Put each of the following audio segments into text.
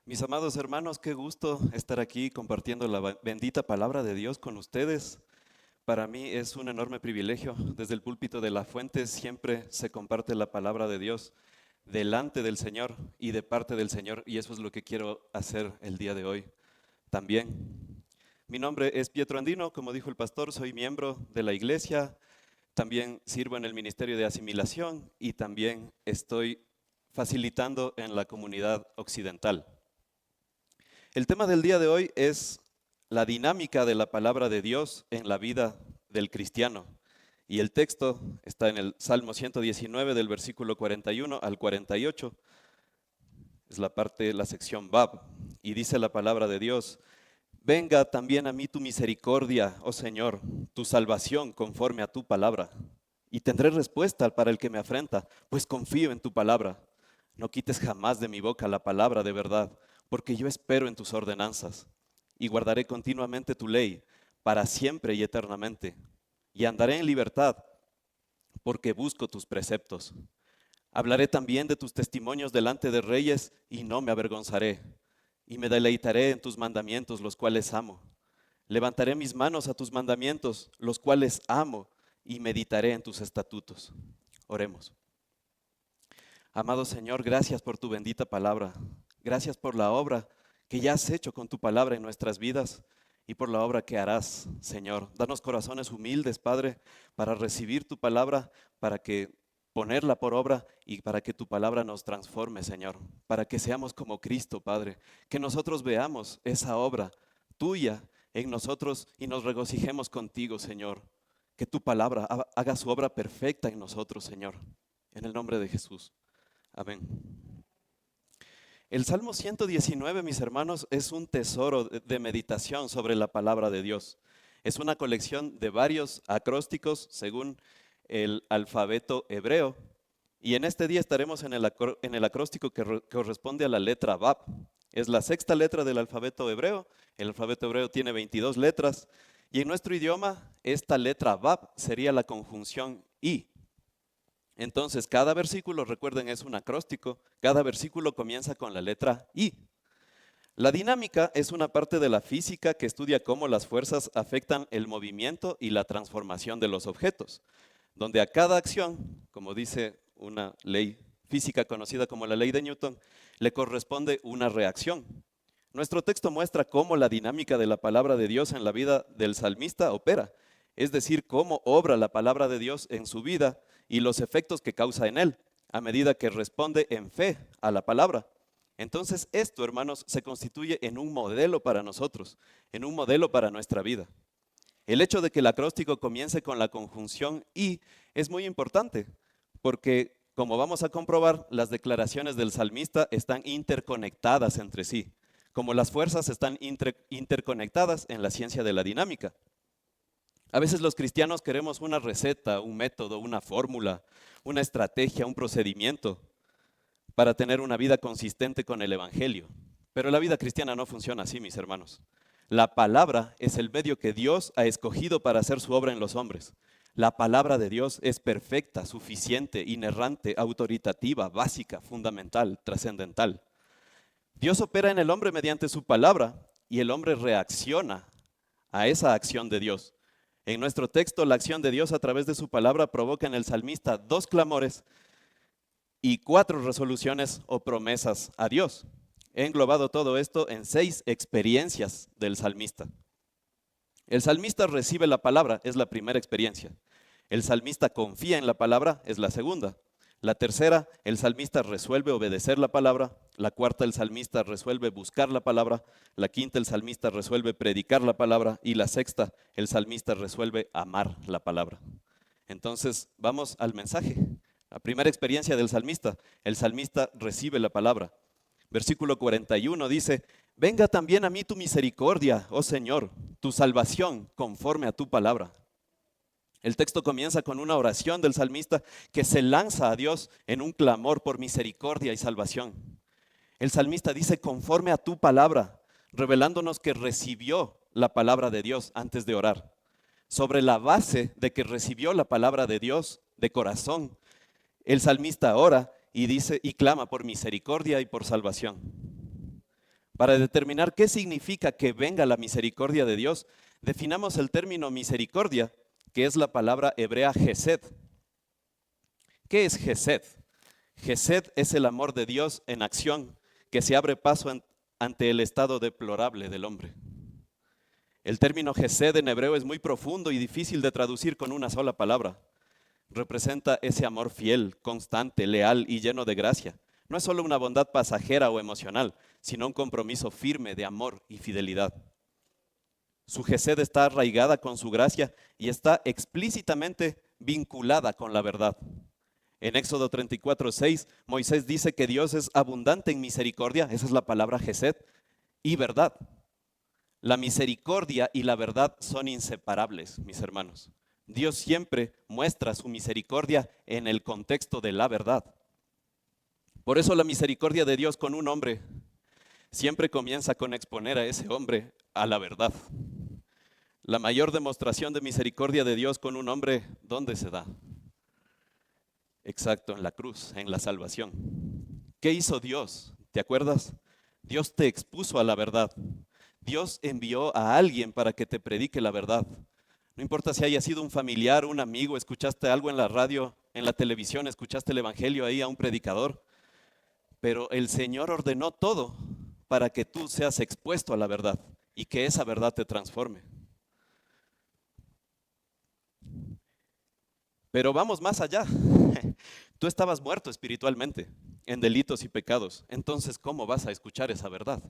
Mis amados hermanos, qué gusto estar aquí compartiendo la bendita palabra de Dios con ustedes. Para mí es un enorme privilegio. Desde el púlpito de la fuente siempre se comparte la palabra de Dios delante del Señor y de parte del Señor, y eso es lo que quiero hacer el día de hoy también. Mi nombre es Pietro Andino, como dijo el pastor, soy miembro de la iglesia, también sirvo en el Ministerio de Asimilación y también estoy facilitando en la comunidad occidental. El tema del día de hoy es la dinámica de la palabra de Dios en la vida del cristiano. Y el texto está en el Salmo 119 del versículo 41 al 48. Es la parte, la sección Bab. Y dice la palabra de Dios: venga también a mí tu misericordia, oh Señor, tu salvación conforme a tu palabra. Y tendré respuesta para el que me afrenta, pues confío en tu palabra. No quites jamás de mi boca la palabra de verdad, porque yo espero en tus ordenanzas. Y guardaré continuamente tu ley, para siempre y eternamente. Y andaré en libertad, porque busco tus preceptos. Hablaré también de tus testimonios delante de reyes, y no me avergonzaré. Y me deleitaré en tus mandamientos, los cuales amo. Levantaré mis manos a tus mandamientos, los cuales amo, y meditaré en tus estatutos. Oremos. Amado Señor, gracias por tu bendita palabra. Gracias por la obra que ya has hecho con tu palabra en nuestras vidas y por la obra que harás, Señor. Danos corazones humildes, Padre, para recibir tu palabra, para que ponerla por obra y para que tu palabra nos transforme, Señor. Para que seamos como Cristo, Padre. Que nosotros veamos esa obra tuya en nosotros y nos regocijemos contigo, Señor. Que tu palabra haga su obra perfecta en nosotros, Señor. En el nombre de Jesús. Amén. El Salmo 119, mis hermanos, es un tesoro de meditación sobre la palabra de Dios. Es una colección de varios acrósticos según el alfabeto hebreo. Y en este día estaremos en el acróstico que corresponde a la letra Bab. Es la sexta letra del alfabeto hebreo. El alfabeto hebreo tiene 22 letras. Y en nuestro idioma, esta letra Bab sería la conjunción I. Entonces, cada versículo, recuerden, es un acróstico. Cada versículo comienza con la letra I. La dinámica es una parte de la física que estudia cómo las fuerzas afectan el movimiento y la transformación de los objetos, donde a cada acción, como dice una ley física conocida como la ley de Newton, le corresponde una reacción. Nuestro texto muestra cómo la dinámica de la palabra de Dios en la vida del salmista opera, es decir, cómo obra la palabra de Dios en su vida y los efectos que causa en él, a medida que responde en fe a la palabra. Entonces esto, hermanos, se constituye en un modelo para nosotros, en un modelo para nuestra vida. El hecho de que el acróstico comience con la conjunción y es muy importante, porque como vamos a comprobar, las declaraciones del salmista están interconectadas entre sí, como las fuerzas están interconectadas en la ciencia de la dinámica. A veces los cristianos queremos una receta, un método, una fórmula, una estrategia, un procedimiento para tener una vida consistente con el Evangelio. Pero la vida cristiana no funciona así, mis hermanos. La palabra es el medio que Dios ha escogido para hacer su obra en los hombres. La palabra de Dios es perfecta, suficiente, inerrante, autoritativa, básica, fundamental, trascendental. Dios opera en el hombre mediante su palabra y el hombre reacciona a esa acción de Dios. En nuestro texto, la acción de Dios a través de su palabra provoca en el salmista 2 clamores y 4 resoluciones o promesas a Dios. He englobado todo esto en 6 experiencias del salmista. El salmista recibe la palabra, es la primera experiencia. El salmista confía en la palabra, es la segunda. La tercera, el salmista resuelve obedecer la palabra. La cuarta, el salmista resuelve buscar la palabra. La quinta, el salmista resuelve predicar la palabra. Y la sexta, el salmista resuelve amar la palabra. Entonces, vamos al mensaje. La primera experiencia del salmista, el salmista recibe la palabra. Versículo 41 dice: venga también a mí tu misericordia, oh Señor, tu salvación conforme a tu palabra. El texto comienza con una oración del salmista que se lanza a Dios en un clamor por misericordia y salvación. El salmista dice conforme a tu palabra, revelándonos que recibió la palabra de Dios antes de orar. Sobre la base de que recibió la palabra de Dios de corazón, el salmista ora y dice y clama por misericordia y por salvación. Para determinar qué significa que venga la misericordia de Dios, definamos el término misericordia, que es la palabra hebrea Gesed. ¿Qué es Gesed? Gesed es el amor de Dios en acción que se abre paso ante el estado deplorable del hombre. El término Gesed en hebreo es muy profundo y difícil de traducir con una sola palabra. Representa ese amor fiel, constante, leal y lleno de gracia. No es solo una bondad pasajera o emocional, sino un compromiso firme de amor y fidelidad. Su Gesed está arraigada con su gracia y está explícitamente vinculada con la verdad. En Éxodo 34:6, Moisés dice que Dios es abundante en misericordia, esa es la palabra Gesed, y verdad. La misericordia y la verdad son inseparables, mis hermanos. Dios siempre muestra su misericordia en el contexto de la verdad. Por eso la misericordia de Dios con un hombre siempre comienza con exponer a ese hombre a la verdad. La mayor demostración de misericordia de Dios con un hombre, ¿dónde se da? Exacto, en la cruz, en la salvación. ¿Qué hizo Dios? ¿Te acuerdas? Dios te expuso a la verdad. Dios envió a alguien para que te predique la verdad. No importa si haya sido un familiar, un amigo, escuchaste algo en la radio, en la televisión, escuchaste el evangelio ahí a un predicador, pero el Señor ordenó todo para que tú seas expuesto a la verdad y que esa verdad te transforme. Pero vamos más allá. Tú estabas muerto espiritualmente en delitos y pecados. Entonces, ¿cómo vas a escuchar esa verdad?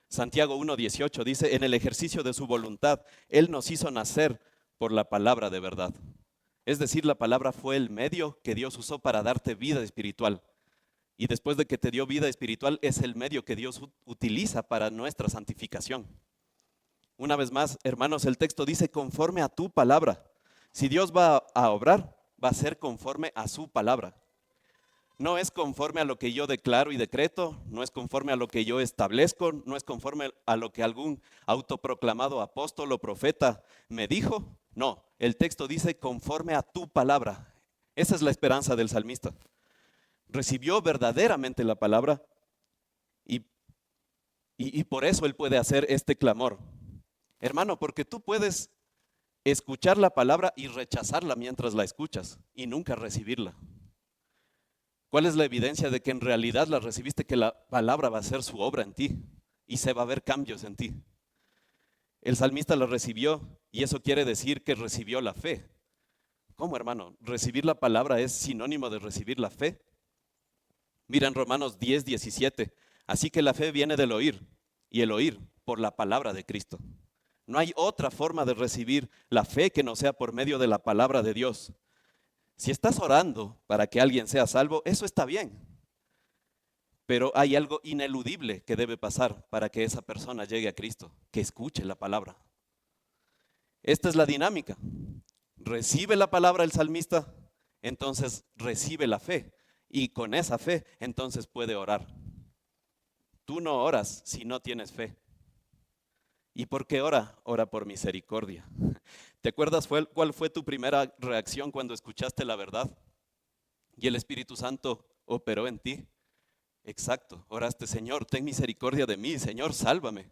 Santiago 1:18 dice, en el ejercicio de su voluntad, Él nos hizo nacer por la palabra de verdad. Es decir, la palabra fue el medio que Dios usó para darte vida espiritual. Y después de que te dio vida espiritual, es el medio que Dios utiliza para nuestra santificación. Una vez más, hermanos, el texto dice conforme a tu palabra. Si Dios va a obrar, va a ser conforme a su palabra. No es conforme a lo que yo declaro y decreto, no es conforme a lo que yo establezco, no es conforme a lo que algún autoproclamado apóstol o profeta me dijo. No, el texto dice conforme a tu palabra. Esa es la esperanza del salmista. Recibió verdaderamente la palabra y por eso él puede hacer este clamor. Hermano, porque tú puedes escuchar la palabra y rechazarla mientras la escuchas y nunca recibirla. ¿Cuál es la evidencia de que en realidad la recibiste? Que la palabra va a hacer su obra en ti y se va a ver cambios en ti. El salmista la recibió y eso quiere decir que recibió la fe. ¿Cómo, hermano? ¿Recibir la palabra es sinónimo de recibir la fe? Mira en Romanos 10:17. Así que la fe viene del oír y el oír por la palabra de Cristo. No hay otra forma de recibir la fe que no sea por medio de la palabra de Dios. Si estás orando para que alguien sea salvo, eso está bien. Pero hay algo ineludible que debe pasar para que esa persona llegue a Cristo, que escuche la palabra. Esta es la dinámica. Recibe la palabra el salmista, entonces recibe la fe. Y con esa fe, entonces puede orar. Tú no oras si no tienes fe. ¿Y por qué ora? Ora por misericordia. ¿Te acuerdas cuál fue tu primera reacción cuando escuchaste la verdad? Y el Espíritu Santo operó en ti. Exacto, oraste, Señor, ten misericordia de mí, Señor, sálvame.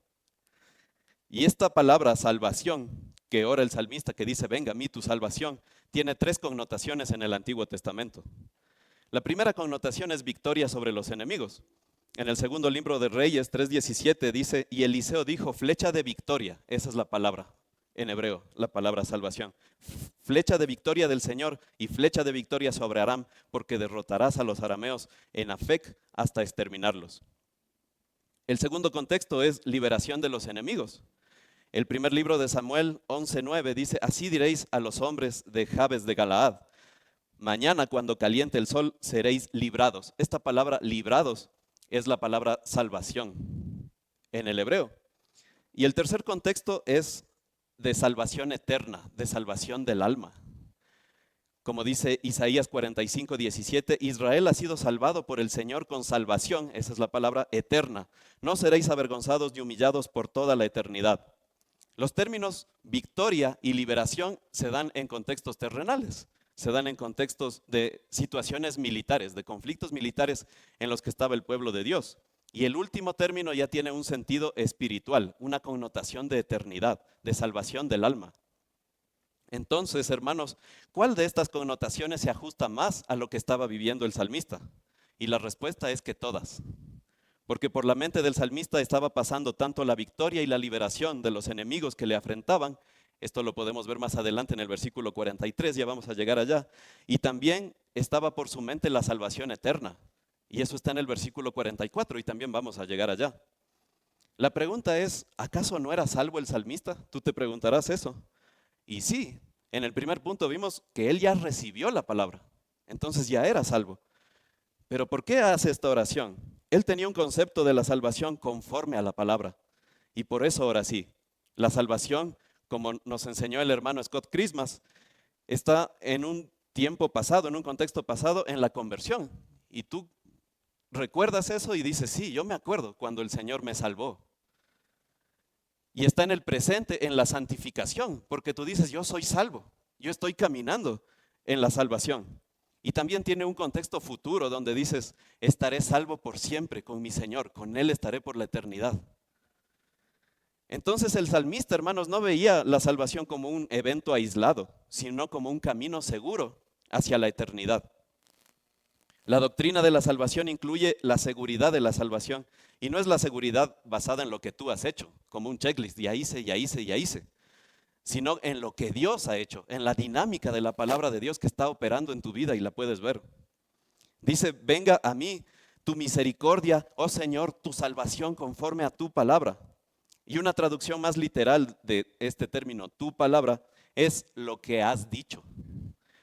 Y esta palabra salvación que ora el salmista, que dice, venga a mí tu salvación, tiene tres connotaciones en el Antiguo Testamento. La primera connotación es victoria sobre los enemigos. En el segundo libro de Reyes 3:17 dice, y Eliseo dijo, flecha de victoria, esa es la palabra en hebreo, la palabra salvación. Flecha de victoria del Señor y flecha de victoria sobre Aram, porque derrotarás a los arameos en Afec hasta exterminarlos. El segundo contexto es liberación de los enemigos. El primer libro de Samuel 11:9 dice, así diréis a los hombres de Jabes de Galaad, mañana cuando caliente el sol seréis librados. Esta palabra librados es la palabra salvación en el hebreo. Y el tercer contexto es de salvación eterna, de salvación del alma. Como dice Isaías 45:17, Israel ha sido salvado por el Señor con salvación, esa es la palabra eterna. No seréis avergonzados ni humillados por toda la eternidad. Los términos victoria y liberación se dan en contextos terrenales, se dan en contextos de situaciones militares, de conflictos militares en los que estaba el pueblo de Dios. Y el último término ya tiene un sentido espiritual, una connotación de eternidad, de salvación del alma. Entonces, hermanos, ¿cuál de estas connotaciones se ajusta más a lo que estaba viviendo el salmista? Y la respuesta es que todas. Porque por la mente del salmista estaba pasando tanto la victoria y la liberación de los enemigos que le afrentaban. Esto lo podemos ver más adelante en el versículo 43, ya vamos a llegar allá. Y también estaba por su mente la salvación eterna. Y eso está en el versículo 44 y también vamos a llegar allá. La pregunta es, ¿acaso no era salvo el salmista? Tú te preguntarás eso. Y sí, en el primer punto vimos que él ya recibió la palabra. Entonces ya era salvo. Pero ¿por qué hace esta oración? Él tenía un concepto de la salvación conforme a la palabra. Y por eso ahora sí, la salvación, como nos enseñó el hermano Scott Christmas, está en un tiempo pasado, en un contexto pasado, en la conversión. Y tú recuerdas eso y dices, sí, yo me acuerdo cuando el Señor me salvó. Y está en el presente, en la santificación, porque tú dices, yo soy salvo, yo estoy caminando en la salvación. Y también tiene un contexto futuro donde dices, estaré salvo por siempre con mi Señor, con Él estaré por la eternidad. Entonces el salmista, hermanos, no veía la salvación como un evento aislado, sino como un camino seguro hacia la eternidad. La doctrina de la salvación incluye la seguridad de la salvación y no es la seguridad basada en lo que tú has hecho, como un checklist, ya hice, ya hice, ya hice, sino en lo que Dios ha hecho, en la dinámica de la palabra de Dios que está operando en tu vida y la puedes ver. Dice, venga a mí tu misericordia, oh Señor, tu salvación conforme a tu palabra. Y una traducción más literal de este término, tu palabra, es lo que has dicho.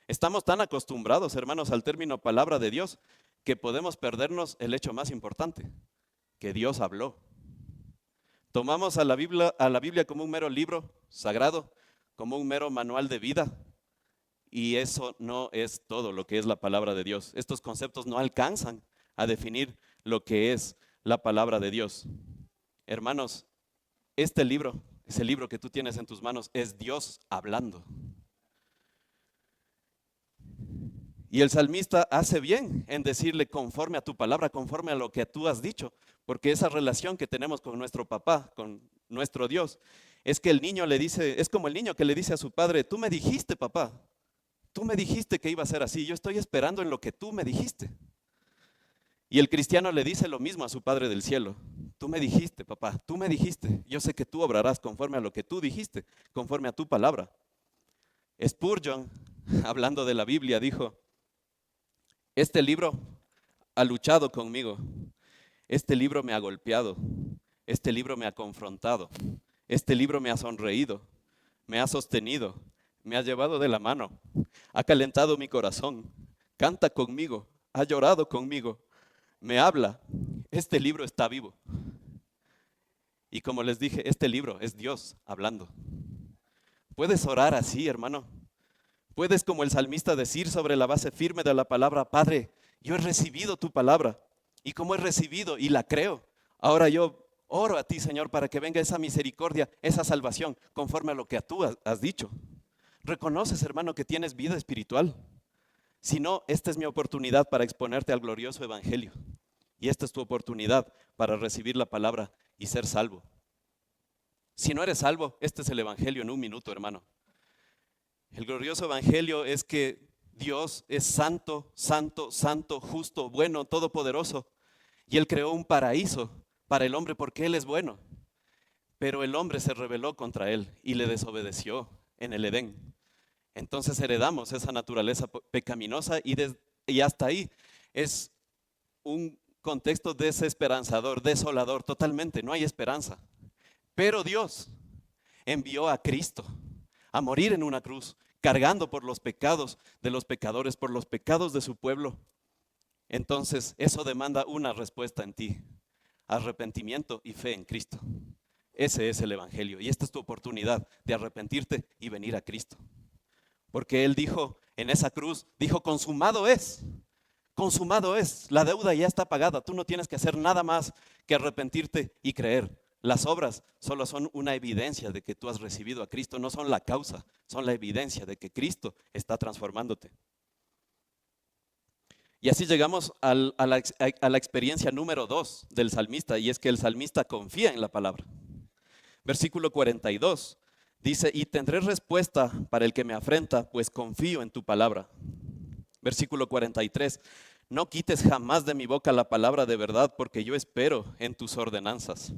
Estamos tan acostumbrados, hermanos, al término palabra de Dios, que podemos perdernos el hecho más importante, que Dios habló. Tomamos a la Biblia como un mero libro sagrado, como un mero manual de vida, y eso no es todo lo que es la palabra de Dios. Estos conceptos no alcanzan a definir lo que es la palabra de Dios. Hermanos, este libro, ese libro que tú tienes en tus manos, es Dios hablando. Y el salmista hace bien en decirle conforme a tu palabra, conforme a lo que tú has dicho, porque esa relación que tenemos con nuestro papá, con nuestro Dios, es que el niño le dice, es como el niño que le dice a su padre, tú me dijiste, papá, tú me dijiste que iba a ser así, yo estoy esperando en lo que tú me dijiste. Y el cristiano le dice lo mismo a su Padre del cielo, tú me dijiste, papá, tú me dijiste, yo sé que tú obrarás conforme a lo que tú dijiste, conforme a tu palabra. Spurgeon, hablando de la Biblia, dijo, este libro ha luchado conmigo, este libro me ha golpeado, este libro me ha confrontado, este libro me ha sonreído, me ha sostenido, me ha llevado de la mano, ha calentado mi corazón, canta conmigo, ha llorado conmigo, me habla, este libro está vivo. Y como les dije, este libro es Dios hablando. Puedes orar así, hermano. Puedes, como el salmista, decir sobre la base firme de la palabra, Padre, yo he recibido tu palabra. Y como he recibido y la creo, ahora yo oro a ti, Señor, para que venga esa misericordia, esa salvación, conforme a lo que tú has dicho. ¿Reconoces, hermano, que tienes vida espiritual? Si no, esta es mi oportunidad para exponerte al glorioso evangelio. Y esta es tu oportunidad para recibir la palabra y ser salvo. Si no eres salvo, este es el evangelio en un minuto, hermano. El glorioso evangelio es que Dios es santo, santo, santo, justo, bueno, todopoderoso. Y Él creó un paraíso para el hombre porque Él es bueno. Pero el hombre se rebeló contra Él y le desobedeció en el Edén. Entonces heredamos esa naturaleza pecaminosa y hasta ahí es un contexto desesperanzador, desolador, totalmente, no hay esperanza. Pero Dios envió a Cristo a morir en una cruz, cargando por los pecados de los pecadores, por los pecados de su pueblo. Entonces eso demanda una respuesta en ti, arrepentimiento y fe en Cristo. Ese es el evangelio y esta es tu oportunidad de arrepentirte y venir a Cristo. Porque Él dijo en esa cruz, dijo, consumado es, la deuda ya está pagada, tú no tienes que hacer nada más que arrepentirte y creer. Las obras solo son una evidencia de que tú has recibido a Cristo, no son la causa, son la evidencia de que Cristo está transformándote. Y así llegamos a la experiencia número 2 del salmista, y es que el salmista confía en la palabra. Versículo 42 dice, y tendré respuesta para el que me afrenta, pues confío en tu palabra. Versículo 43, no quites jamás de mi boca la palabra de verdad, porque yo espero en tus ordenanzas.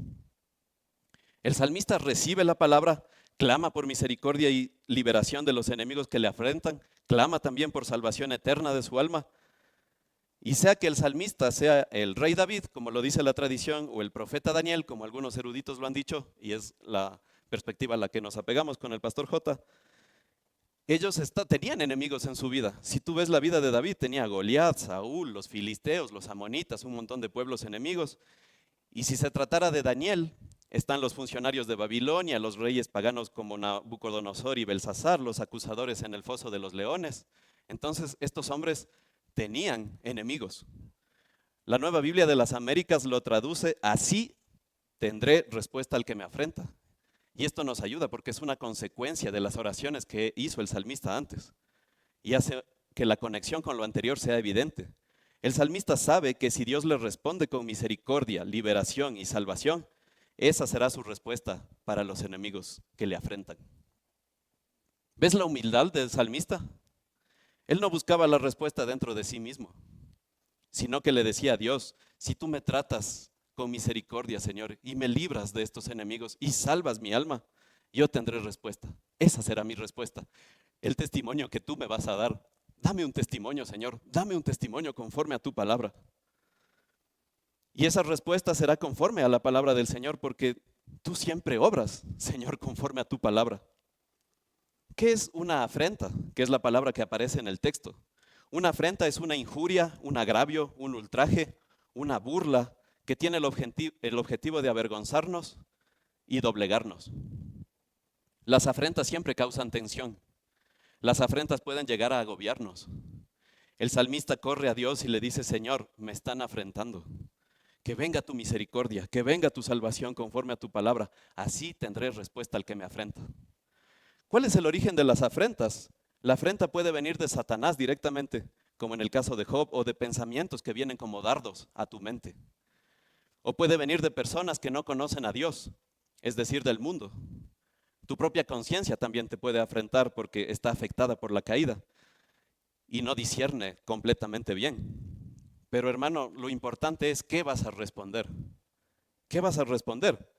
El salmista recibe la palabra, clama por misericordia y liberación de los enemigos que le afrentan, clama también por salvación eterna de su alma. Y sea que el salmista sea el rey David, como lo dice la tradición, o el profeta Daniel, como algunos eruditos lo han dicho, y es la perspectiva a la que nos apegamos con el pastor J, ellos tenían enemigos en su vida. Si tú ves la vida de David, tenía a Goliat, Saúl, los filisteos, los amonitas, un montón de pueblos enemigos. Y si se tratara de Daniel, están los funcionarios de Babilonia, los reyes paganos como Nabucodonosor y Belsasar, los acusadores en el foso de los leones. Entonces, estos hombres tenían enemigos. La Nueva Biblia de las Américas lo traduce así: tendré respuesta al que me afrenta. Y esto nos ayuda porque es una consecuencia de las oraciones que hizo el salmista antes y hace que la conexión con lo anterior sea evidente. El salmista sabe que si Dios le responde con misericordia, liberación y salvación, esa será su respuesta para los enemigos que le afrentan. ¿Ves la humildad del salmista? Él no buscaba la respuesta dentro de sí mismo, sino que le decía a Dios, si tú me tratas con misericordia, Señor, y me libras de estos enemigos y salvas mi alma, yo tendré respuesta. Esa será mi respuesta. El testimonio que tú me vas a dar. Dame un testimonio, Señor. Dame un testimonio conforme a tu palabra. Y esa respuesta será conforme a la palabra del Señor, porque tú siempre obras, Señor, conforme a tu palabra. ¿Qué es una afrenta? Que es la palabra que aparece en el texto. Una afrenta es una injuria, un agravio, un ultraje, una burla que tiene el objetivo de avergonzarnos y doblegarnos. Las afrentas siempre causan tensión. Las afrentas pueden llegar a agobiarnos. El salmista corre a Dios y le dice, Señor, me están afrentando. Que venga tu misericordia, que venga tu salvación conforme a tu palabra. Así tendré respuesta al que me afrenta. ¿Cuál es el origen de las afrentas? La afrenta puede venir de Satanás directamente, como en el caso de Job, o de pensamientos que vienen como dardos a tu mente. O puede venir de personas que no conocen a Dios, es decir, del mundo. Tu propia conciencia también te puede afrentar porque está afectada por la caída y no discierne completamente bien. Pero hermano, lo importante es qué vas a responder. ¿Qué vas a responder?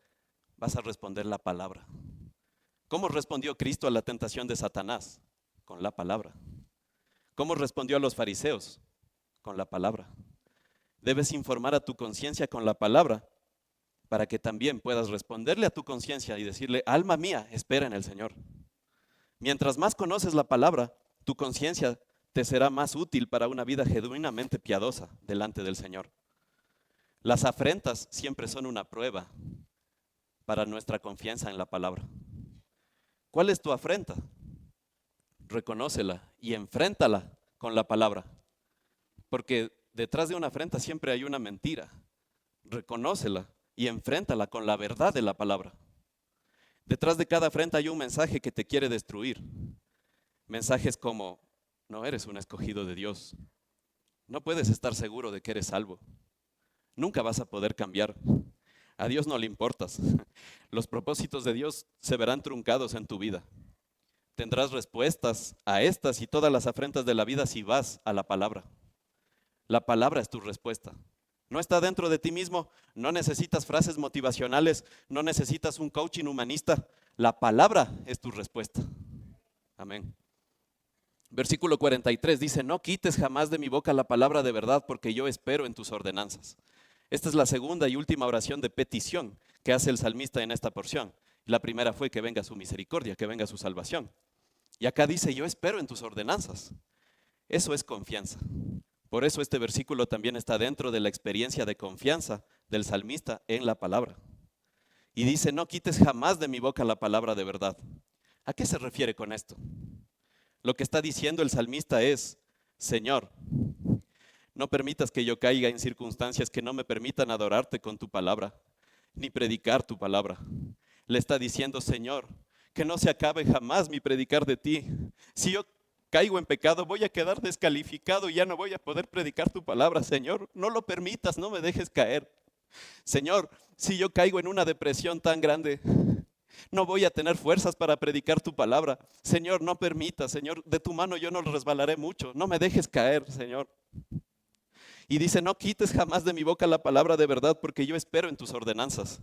Vas a responder la palabra. ¿Cómo respondió Cristo a la tentación de Satanás? Con la palabra. ¿Cómo respondió a los fariseos? Con la palabra. Debes informar a tu conciencia con la palabra para que también puedas responderle a tu conciencia y decirle, alma mía, espera en el Señor. Mientras más conoces la palabra, tu conciencia te será más útil para una vida genuinamente piadosa delante del Señor. Las afrentas siempre son una prueba para nuestra confianza en la palabra. ¿Cuál es tu afrenta? Reconócela y enfréntala con la palabra. Porque detrás de una afrenta siempre hay una mentira. Reconócela y enfréntala con la verdad de la palabra. Detrás de cada afrenta hay un mensaje que te quiere destruir. Mensajes como, no eres un escogido de Dios. No puedes estar seguro de que eres salvo. Nunca vas a poder cambiar. A Dios no le importas. Los propósitos de Dios se verán truncados en tu vida. Tendrás respuestas a estas y todas las afrentas de la vida si vas a la palabra. La palabra es tu respuesta. No está dentro de ti mismo, no necesitas frases motivacionales, no necesitas un coaching humanista. La palabra es tu respuesta. Amén. Versículo 43 dice, no quites jamás de mi boca la palabra de verdad, porque yo espero en tus ordenanzas. Esta es la segunda y última oración de petición que hace el salmista en esta porción. La primera fue que venga su misericordia, que venga su salvación. Y acá dice, yo espero en tus ordenanzas. Eso es confianza. Por eso este versículo también está dentro de la experiencia de confianza del salmista en la palabra. Y dice, no quites jamás de mi boca la palabra de verdad. ¿A qué se refiere con esto? Lo que está diciendo el salmista es, Señor, no permitas que yo caiga en circunstancias que no me permitan adorarte con tu palabra, ni predicar tu palabra. Le está diciendo, Señor, que no se acabe jamás mi predicar de ti. Si yo caigo en pecado, voy a quedar descalificado y ya no voy a poder predicar tu palabra, Señor. No lo permitas, no me dejes caer. Señor, si yo caigo en una depresión tan grande, no voy a tener fuerzas para predicar tu palabra. Señor, no permitas, Señor, de tu mano yo no resbalaré mucho. No me dejes caer, Señor. Y dice, no quites jamás de mi boca la palabra de verdad, porque yo espero en tus ordenanzas.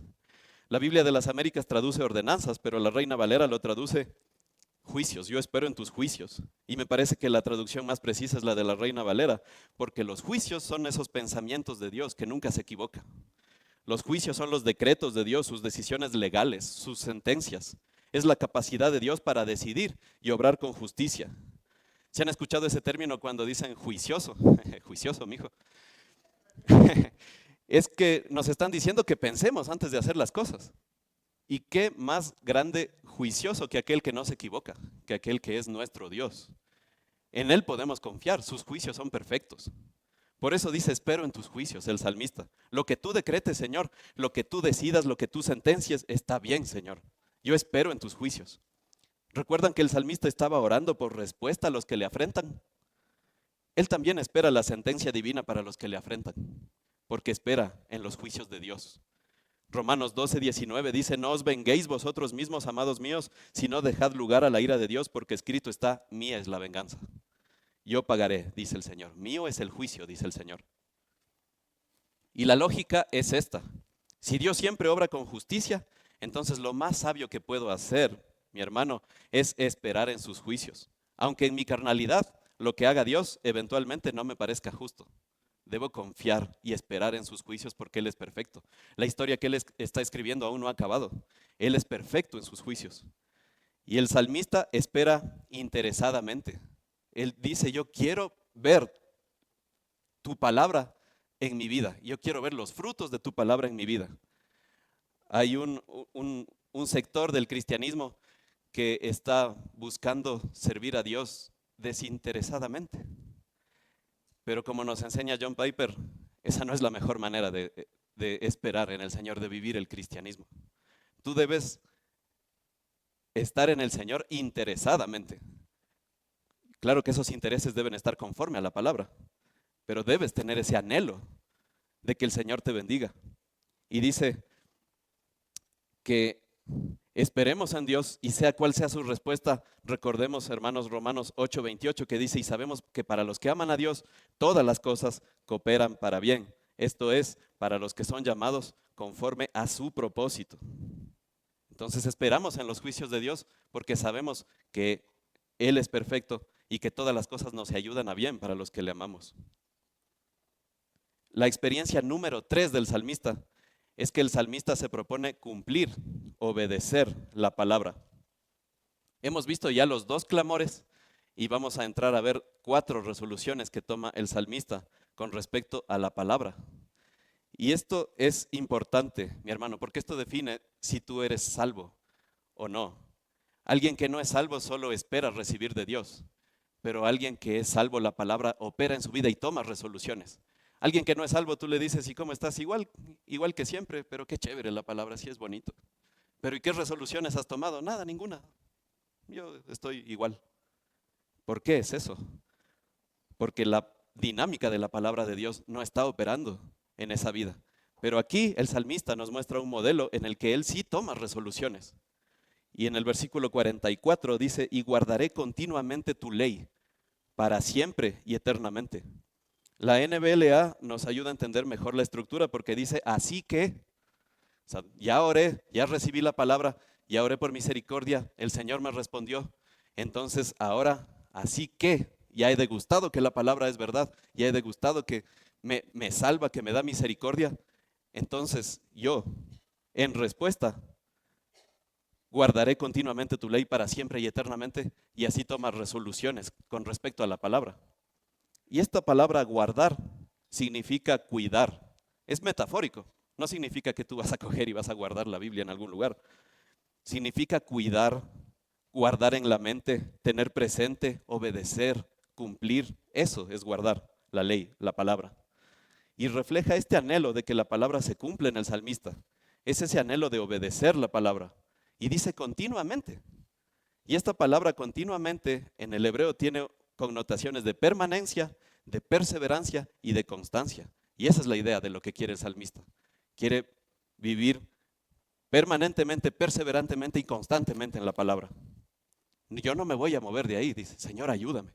La Biblia de las Américas traduce ordenanzas, pero la Reina Valera lo traduce juicios. Yo espero en tus juicios. Y me parece que la traducción más precisa es la de la Reina Valera, porque los juicios son esos pensamientos de Dios que nunca se equivoca. Los juicios son los decretos de Dios, sus decisiones legales, sus sentencias. Es la capacidad de Dios para decidir y obrar con justicia. ¿Se han escuchado ese término cuando dicen juicioso? Juicioso, mijo. Es que nos están diciendo que pensemos antes de hacer las cosas. ¿Y qué más grande juicioso que aquel que no se equivoca, que aquel que es nuestro Dios? En Él podemos confiar, sus juicios son perfectos. Por eso dice, espero en tus juicios, el salmista. Lo que tú decretes, Señor, lo que tú decidas, lo que tú sentencias, está bien, Señor. Yo espero en tus juicios. ¿Recuerdan que el salmista estaba orando por respuesta a los que le afrentan? Él también espera la sentencia divina para los que le afrentan, porque espera en los juicios de Dios. Romanos 12:19 dice, no os venguéis vosotros mismos, amados míos, sino dejad lugar a la ira de Dios, porque escrito está, mía es la venganza. Yo pagaré, dice el Señor. Mío es el juicio, dice el Señor. Y la lógica es esta. Si Dios siempre obra con justicia, entonces lo más sabio que puedo hacer, mi hermano, es esperar en sus juicios. Aunque en mi carnalidad, lo que haga Dios eventualmente no me parezca justo. Debo confiar y esperar en sus juicios porque Él es perfecto. La historia que Él está escribiendo aún no ha acabado. Él es perfecto en sus juicios. Y el salmista espera interesadamente. Él dice, yo quiero ver tu palabra en mi vida. Yo quiero ver los frutos de tu palabra en mi vida. Hay un sector del cristianismo que está buscando servir a Dios desinteresadamente. Pero como nos enseña John Piper, esa no es la mejor manera de esperar en el Señor, de vivir el cristianismo. Tú debes estar en el Señor interesadamente. Claro que esos intereses deben estar conforme a la palabra, pero debes tener ese anhelo de que el Señor te bendiga. Y dice que esperemos en Dios y sea cual sea su respuesta, recordemos, hermanos, Romanos 8:28 que dice, y sabemos que para los que aman a Dios, todas las cosas cooperan para bien. Esto es, para los que son llamados conforme a su propósito. Entonces esperamos en los juicios de Dios porque sabemos que Él es perfecto y que todas las cosas nos ayudan a bien para los que le amamos. La experiencia número 3 del salmista es que el salmista se propone cumplir, obedecer la palabra. Hemos visto ya los 2 clamores y vamos a entrar a ver 4 resoluciones que toma el salmista con respecto a la palabra. Y esto es importante, mi hermano, porque esto define si tú eres salvo o no. Alguien que no es salvo solo espera recibir de Dios, pero alguien que es salvo, la palabra opera en su vida y toma resoluciones. Alguien que no es salvo, tú le dices, ¿y cómo estás? Igual que siempre, pero qué chévere la palabra, sí es bonito. Pero ¿y qué resoluciones has tomado? Nada, ninguna. Yo estoy igual. ¿Por qué es eso? Porque la dinámica de la palabra de Dios no está operando en esa vida. Pero aquí el salmista nos muestra un modelo en el que él sí toma resoluciones. Y en el versículo 44 dice, y guardaré continuamente tu ley para siempre y eternamente. La NBLA nos ayuda a entender mejor la estructura porque dice, así que, o sea, ya oré, ya recibí la palabra, ya oré por misericordia, el Señor me respondió. Entonces ahora, así que, ya he degustado que la palabra es verdad, ya he degustado que me salva, que me da misericordia. Entonces yo, en respuesta, guardaré continuamente tu ley para siempre y eternamente, y así toma resoluciones con respecto a la palabra. Y esta palabra guardar significa cuidar. Es metafórico. No significa que tú vas a coger y vas a guardar la Biblia en algún lugar. Significa cuidar, guardar en la mente, tener presente, obedecer, cumplir. Eso es guardar la ley, la palabra. Y refleja este anhelo de que la palabra se cumple en el salmista. Es ese anhelo de obedecer la palabra. Y dice continuamente. Y esta palabra continuamente en el hebreo tiene connotaciones de permanencia, de perseverancia y de constancia. Y esa es la idea de lo que quiere el salmista. Quiere vivir permanentemente, perseverantemente y constantemente en la palabra. Yo no me voy a mover de ahí, dice, Señor, ayúdame.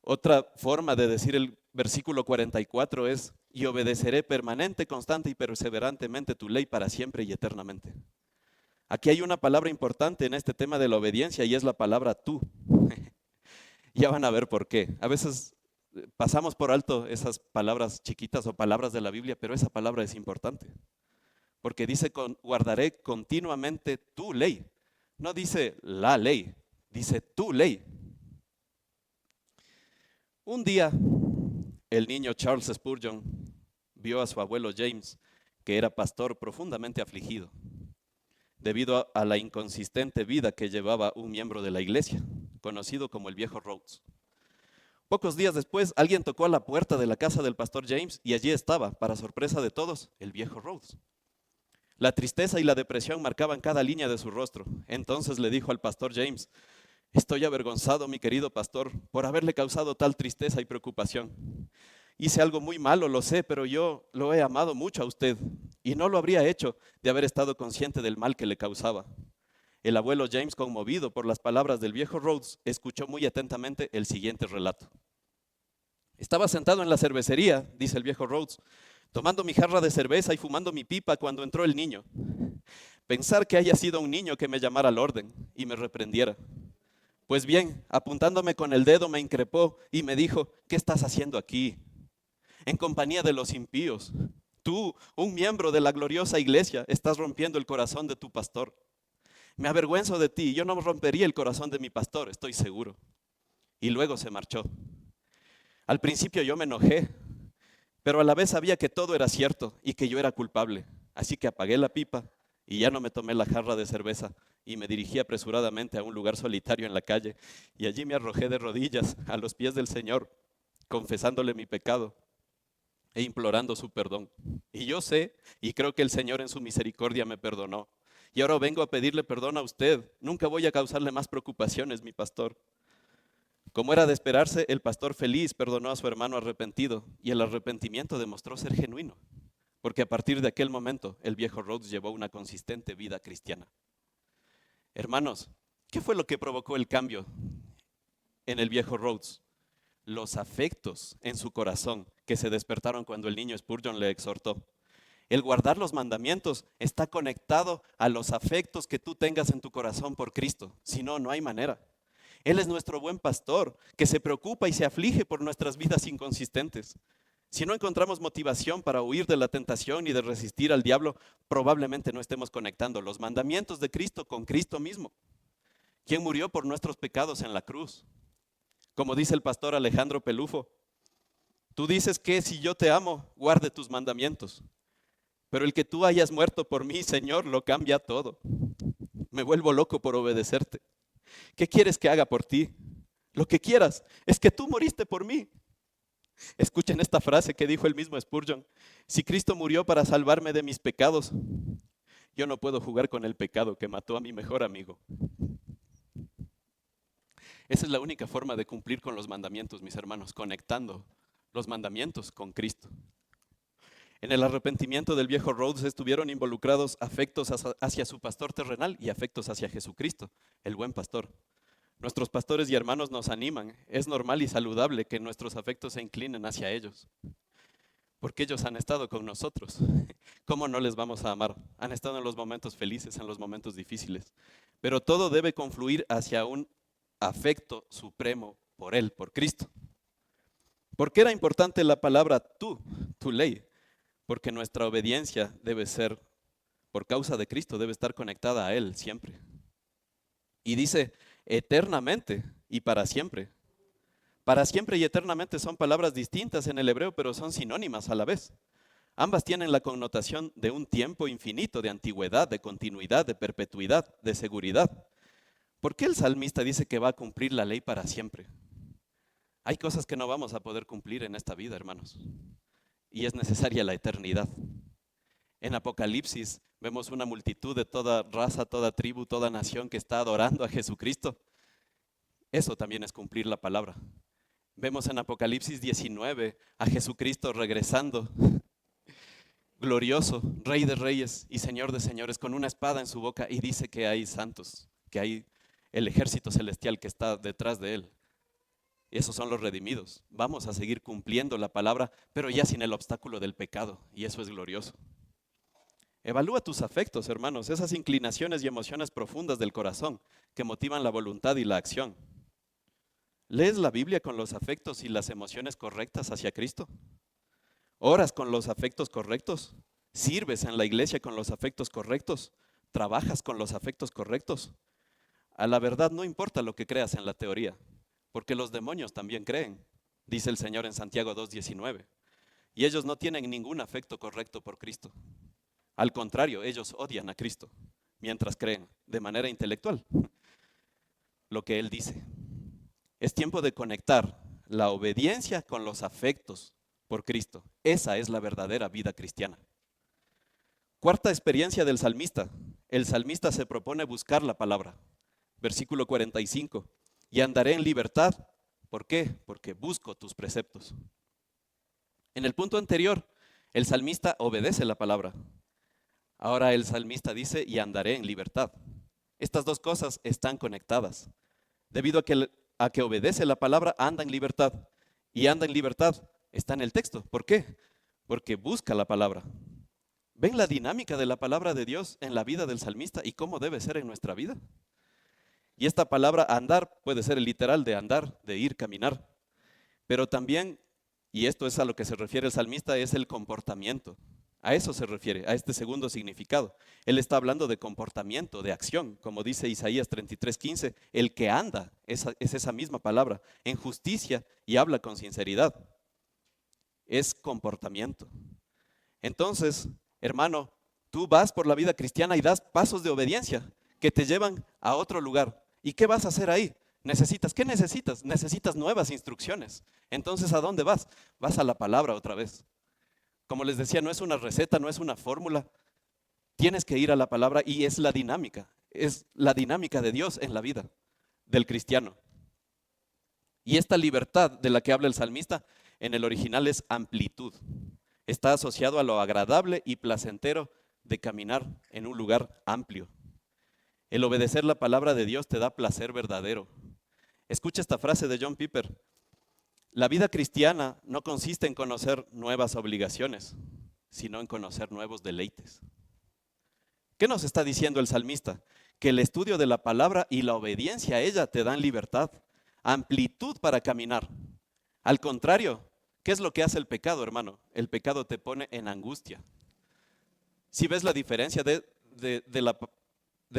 Otra forma de decir el versículo 44 es, y obedeceré permanente, constante y perseverantemente tu ley para siempre y eternamente. Aquí hay una palabra importante en este tema de la obediencia y es la palabra tú. Ya van a ver por qué. A veces pasamos por alto esas palabras chiquitas o palabras de la Biblia, pero esa palabra es importante. Porque dice, guardaré continuamente tu ley. No dice la ley, dice tu ley. Un día, el niño Charles Spurgeon vio a su abuelo James, que era pastor profundamente afligido, debido a la inconsistente vida que llevaba un miembro de la iglesia, conocido como el viejo Rhodes. Pocos días después, alguien tocó a la puerta de la casa del pastor James y allí estaba, para sorpresa de todos, el viejo Rhodes. La tristeza y la depresión marcaban cada línea de su rostro. Entonces le dijo al pastor James, estoy avergonzado, mi querido pastor, por haberle causado tal tristeza y preocupación. Hice algo muy malo, lo sé, pero yo lo he amado mucho a usted y no lo habría hecho de haber estado consciente del mal que le causaba. El abuelo James, conmovido por las palabras del viejo Rhodes, escuchó muy atentamente el siguiente relato. Estaba sentado en la cervecería, dice el viejo Rhodes, tomando mi jarra de cerveza y fumando mi pipa cuando entró el niño. Pensar que haya sido un niño que me llamara al orden y me reprendiera. Pues bien, apuntándome con el dedo me increpó y me dijo, ¿qué estás haciendo aquí? En compañía de los impíos. Tú, un miembro de la gloriosa iglesia, estás rompiendo el corazón de tu pastor. Me avergüenzo de ti, yo no rompería el corazón de mi pastor, estoy seguro. Y luego se marchó. Al principio yo me enojé, pero a la vez sabía que todo era cierto y que yo era culpable. Así que apagué la pipa y ya no me tomé la jarra de cerveza y me dirigí apresuradamente a un lugar solitario en la calle y allí me arrojé de rodillas a los pies del Señor, confesándole mi pecado e implorando su perdón. Y yo sé y creo que el Señor en su misericordia me perdonó. Y ahora vengo a pedirle perdón a usted. Nunca voy a causarle más preocupaciones, mi pastor. Como era de esperarse, el pastor feliz perdonó a su hermano arrepentido y el arrepentimiento demostró ser genuino, porque a partir de aquel momento el viejo Rhodes llevó una consistente vida cristiana. Hermanos, ¿qué fue lo que provocó el cambio en el viejo Rhodes? Los afectos en su corazón que se despertaron cuando el niño Spurgeon le exhortó. El guardar los mandamientos está conectado a los afectos que tú tengas en tu corazón por Cristo. Si no, no hay manera. Él es nuestro buen pastor que se preocupa y se aflige por nuestras vidas inconsistentes. Si no encontramos motivación para huir de la tentación y de resistir al diablo, probablemente no estemos conectando los mandamientos de Cristo con Cristo mismo, quien murió por nuestros pecados en la cruz. Como dice el pastor Alejandro Pelufo, tú dices que si yo te amo, guarde tus mandamientos. Pero el que tú hayas muerto por mí, Señor, lo cambia todo. Me vuelvo loco por obedecerte. ¿Qué quieres que haga por ti? Lo que quieras, es que tú moriste por mí. Escuchen esta frase que dijo el mismo Spurgeon. Si Cristo murió para salvarme de mis pecados, yo no puedo jugar con el pecado que mató a mi mejor amigo. Esa es la única forma de cumplir con los mandamientos, mis hermanos, conectando los mandamientos con Cristo. En el arrepentimiento del viejo Rhodes estuvieron involucrados afectos hacia su pastor terrenal y afectos hacia Jesucristo, el buen pastor. Nuestros pastores y hermanos nos animan. Es normal y saludable que nuestros afectos se inclinen hacia ellos, porque ellos han estado con nosotros. ¿Cómo no les vamos a amar? Han estado en los momentos felices, en los momentos difíciles. Pero todo debe confluir hacia un afecto supremo por Él, por Cristo. ¿Por qué era importante la palabra tú, tu ley? Porque nuestra obediencia debe ser, por causa de Cristo, debe estar conectada a Él siempre. Y dice, eternamente y para siempre. Para siempre y eternamente son palabras distintas en el hebreo, pero son sinónimas a la vez. Ambas tienen la connotación de un tiempo infinito, de antigüedad, de continuidad, de perpetuidad, de seguridad. ¿Por qué el salmista dice que va a cumplir la ley para siempre? Hay cosas que no vamos a poder cumplir en esta vida, hermanos. Y es necesaria la eternidad. En Apocalipsis vemos una multitud de toda raza, toda tribu, toda nación que está adorando a Jesucristo. Eso también es cumplir la palabra. Vemos en Apocalipsis 19 a Jesucristo regresando, glorioso, Rey de reyes y Señor de señores, con una espada en su boca, y dice que hay santos, que hay el ejército celestial que está detrás de él. Y esos son los redimidos. Vamos a seguir cumpliendo la palabra, pero ya sin el obstáculo del pecado, y eso es glorioso. Evalúa tus afectos, hermanos, esas inclinaciones y emociones profundas del corazón que motivan la voluntad y la acción. ¿Lees la Biblia con los afectos y las emociones correctas hacia Cristo? ¿Oras con los afectos correctos? ¿Sirves en la iglesia con los afectos correctos? ¿Trabajas con los afectos correctos? A la verdad no importa lo que creas en la teoría, porque los demonios también creen, dice el Señor en Santiago 2:19. Y ellos no tienen ningún afecto correcto por Cristo. Al contrario, ellos odian a Cristo, mientras creen de manera intelectual lo que Él dice. Es tiempo de conectar la obediencia con los afectos por Cristo. Esa es la verdadera vida cristiana. Cuarta experiencia del salmista. El salmista se propone buscar la palabra. Versículo 45. Y andaré en libertad. ¿Por qué? Porque busco tus preceptos. En el punto anterior, el salmista obedece la palabra. Ahora el salmista dice, y andaré en libertad. Estas dos cosas están conectadas. Debido a que obedece la palabra, anda en libertad. Y anda en libertad, está en el texto. ¿Por qué? Porque busca la palabra. ¿Ven la dinámica de la palabra de Dios en la vida del salmista y cómo debe ser en nuestra vida? Y esta palabra andar puede ser el literal de andar, de ir, caminar. Pero también, y esto es a lo que se refiere el salmista, es el comportamiento. A eso se refiere, a este segundo significado. Él está hablando de comportamiento, de acción, como dice Isaías 33:15, el que anda es esa misma palabra, en justicia y habla con sinceridad. Es comportamiento. Entonces, hermano, tú vas por la vida cristiana y das pasos de obediencia que te llevan a otro lugar. ¿Y qué vas a hacer ahí? ¿Qué necesitas? Necesitas nuevas instrucciones. Entonces, ¿a dónde vas? Vas a la palabra otra vez. Como les decía, no es una receta, no es una fórmula. Tienes que ir a la palabra y es la dinámica de Dios en la vida del cristiano. Y esta libertad de la que habla el salmista en el original es amplitud. Está asociado a lo agradable y placentero de caminar en un lugar amplio. El obedecer la palabra de Dios te da placer verdadero. Escucha esta frase de John Piper. La vida cristiana no consiste en conocer nuevas obligaciones, sino en conocer nuevos deleites. ¿Qué nos está diciendo el salmista? Que el estudio de la palabra y la obediencia a ella te dan libertad, amplitud para caminar. Al contrario, ¿qué es lo que hace el pecado, hermano? El pecado te pone en angustia. Si ves la diferencia de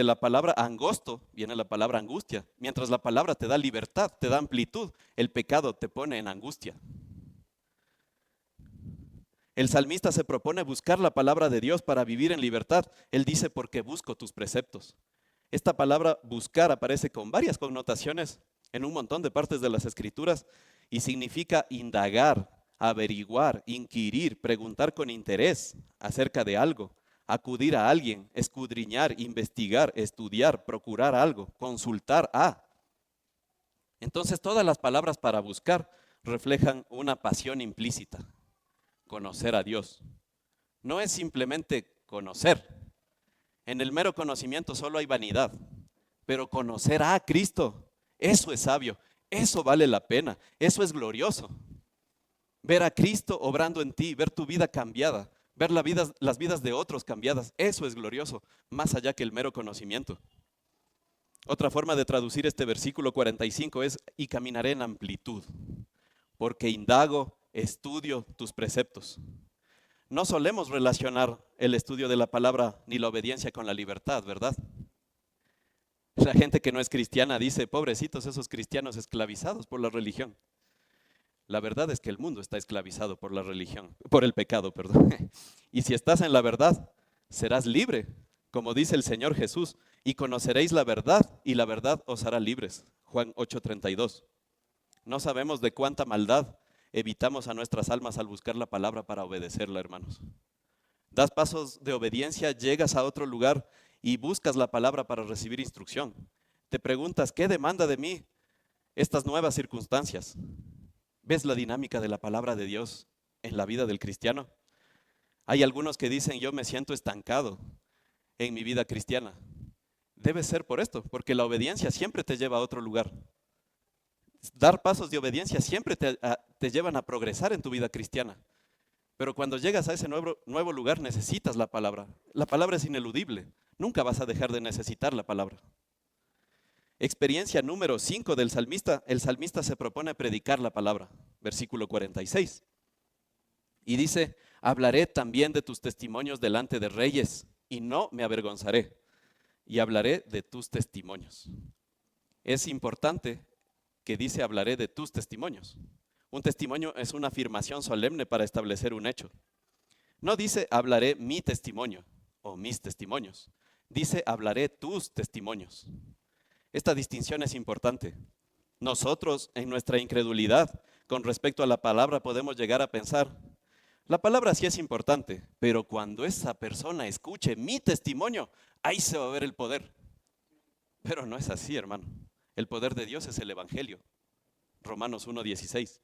la palabra angosto, viene la palabra angustia. Mientras la palabra te da libertad, te da amplitud, el pecado te pone en angustia. El salmista se propone buscar la palabra de Dios para vivir en libertad. Él dice, porque busco tus preceptos. Esta palabra buscar aparece con varias connotaciones en un montón de partes de las Escrituras y significa indagar, averiguar, inquirir, preguntar con interés acerca de algo, acudir a alguien, escudriñar, investigar, estudiar, procurar algo, consultar a. Entonces todas las palabras para buscar reflejan una pasión implícita, conocer a Dios. No es simplemente conocer. En el mero conocimiento solo hay vanidad, pero conocer a Cristo, eso es sabio, eso vale la pena, eso es glorioso. Ver a Cristo obrando en ti, ver tu vida cambiada, ver las vidas de otros cambiadas, eso es glorioso, más allá que el mero conocimiento. Otra forma de traducir este versículo 45 es, y caminaré en amplitud, porque indago, estudio tus preceptos. No solemos relacionar el estudio de la palabra ni la obediencia con la libertad, ¿verdad? La gente que no es cristiana dice, pobrecitos esos cristianos esclavizados por la religión. La verdad es que el mundo está esclavizado por la religión, por el pecado, perdón. Y si estás en la verdad, serás libre, como dice el Señor Jesús, y conoceréis la verdad, y la verdad os hará libres. Juan 8:32. No sabemos de cuánta maldad evitamos a nuestras almas al buscar la palabra para obedecerla, hermanos. Das pasos de obediencia, llegas a otro lugar y buscas la palabra para recibir instrucción. Te preguntas, ¿qué demanda de mí estas nuevas circunstancias. ¿Ves la dinámica de la palabra de Dios en la vida del cristiano? Hay algunos que dicen, yo me siento estancado en mi vida cristiana. Debe ser por esto, porque la obediencia siempre te lleva a otro lugar. Dar pasos de obediencia siempre te llevan a progresar en tu vida cristiana. Pero cuando llegas a ese nuevo lugar necesitas la palabra. La palabra es ineludible. Nunca vas a dejar de necesitar la palabra. Experiencia número 5 del salmista. El salmista se propone predicar la palabra. Versículo 46. Y dice, hablaré también de tus testimonios delante de reyes y no me avergonzaré. Y hablaré de tus testimonios. Es importante que dice hablaré de tus testimonios. Un testimonio es una afirmación solemne para establecer un hecho. No dice hablaré mi testimonio o mis testimonios. Dice hablaré tus testimonios. Esta distinción es importante. Nosotros en nuestra incredulidad con respecto a la palabra podemos llegar a pensar, la palabra sí es importante, pero cuando esa persona escuche mi testimonio, ahí se va a ver el poder. Pero no es así, hermano. El poder de Dios es el Evangelio. Romanos 1:16.